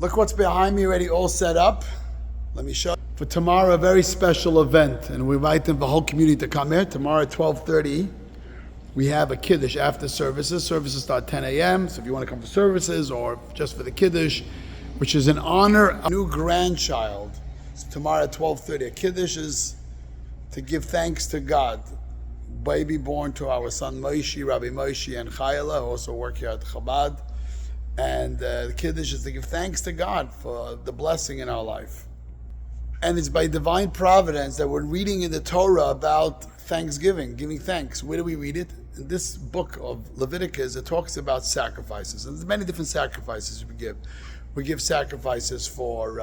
Look what's behind me already all set up. Let me show you. For tomorrow, a very special event, and we invite the whole community to come here. Tomorrow at 12:30, we have a Kiddush after services. Services start 10 a.m., so if you want to come for services or just for the Kiddush, which is in honor of a new grandchild. So tomorrow at 12:30, a Kiddush is to give thanks to God. Baby born to our son Moshe, Rabbi Moshe and Chayla, who also work here at Chabad. And the Kiddush is to give thanks to God for the blessing in our life. And it's by divine providence that we're reading in the Torah about thanksgiving, giving thanks. Where do we read it? In this book of Leviticus, it talks about sacrifices. And there's many different sacrifices we give. We give sacrifices for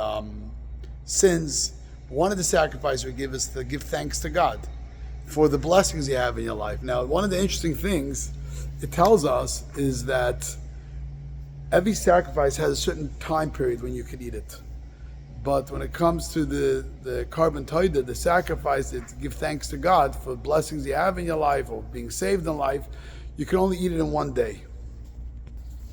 sins. One of the sacrifices we give is to give thanks to God for the blessings you have in your life. Now, one of the interesting things it tells us is that every sacrifice has a certain time period when you can eat it. But when it comes to the carbon toida, the sacrifice to give thanks to God for blessings you have in your life or being saved in life, you can only eat it in one day.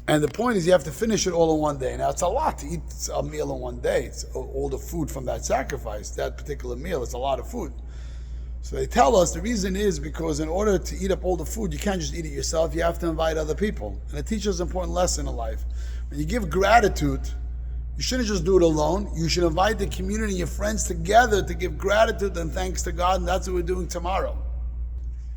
And the point is you have to finish it all in one day. Now it's a lot to eat a meal in one day. It's all the food from that sacrifice, that particular meal, it's a lot of food. So they tell us the reason is because in order to eat up all the food, you can't just eat it yourself, you have to invite other people. And it teaches an important lesson in life. When you give gratitude, you shouldn't just do it alone. You should invite the community and your friends together to give gratitude and thanks to God, and that's what we're doing tomorrow.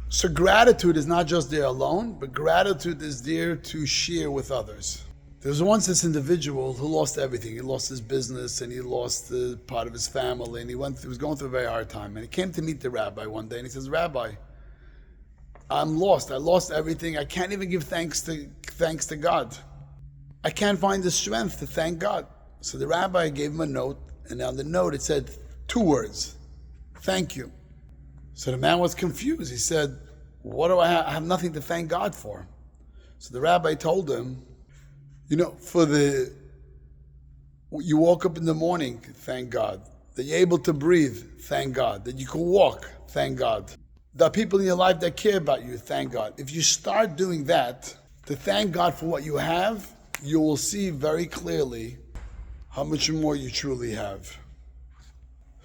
So gratitude is not just there alone, but gratitude is there to share with others. There was once this individual who lost everything. He lost his business and he lost part of his family, and he was going through a very hard time. And he came to meet the rabbi one day and he says, "Rabbi, I'm lost. I lost everything. I can't even give thanks to God. I can't find the strength to thank God." So the rabbi gave him a note, and on the note it said 2 words, "Thank you." So the man was confused. He said, "What do I have? I have nothing to thank God for." So the rabbi told him, you woke up in the morning, thank God. That you're able to breathe, thank God. That you can walk, thank God. There are people in your life that care about you, thank God. If you start doing that, to thank God for what you have, you will see very clearly how much more you truly have.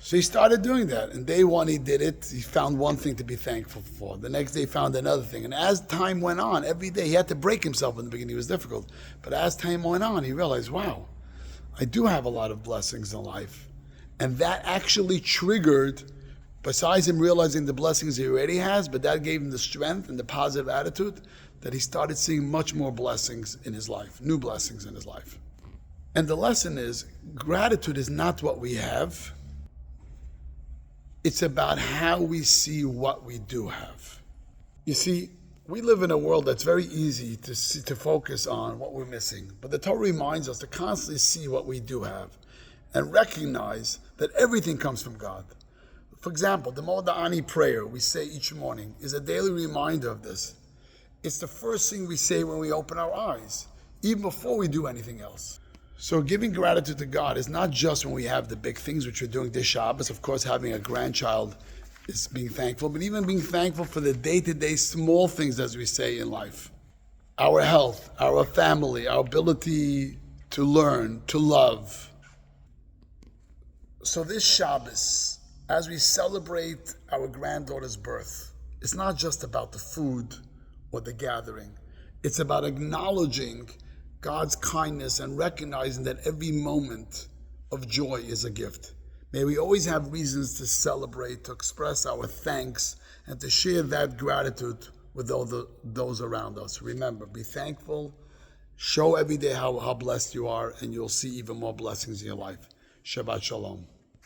So he started doing that. And day one he did it. He found one thing to be thankful for. The next day he found another thing. And as time went on, every day he had to break himself in the beginning. It was difficult. But as time went on, he realized, wow, I do have a lot of blessings in life. And that actually triggered, besides him realizing the blessings he already has, but that gave him the strength and the positive attitude that he started seeing much more blessings in his life, new blessings in his life. And the lesson is, gratitude is not what we have. It's about how we see what we do have. You see, we live in a world that's very easy to focus on what we're missing. But the Torah reminds us to constantly see what we do have and recognize that everything comes from God. For example, the Moda'ani prayer we say each morning is a daily reminder of this. It's the first thing we say when we open our eyes, even before we do anything else. So giving gratitude to God is not just when we have the big things, which we're doing this Shabbos. Of course, having a grandchild is being thankful, but even being thankful for the day-to-day small things, as we say in life. Our health, our family, our ability to learn, to love. So this Shabbos, as we celebrate our granddaughter's birth, it's not just about the food or the gathering. It's about acknowledging God's kindness and recognizing that every moment of joy is a gift. May we always have reasons to celebrate, to express our thanks, and to share that gratitude with all those around us. Remember, be thankful, show every day how blessed you are, and you'll see even more blessings in your life. Shabbat Shalom.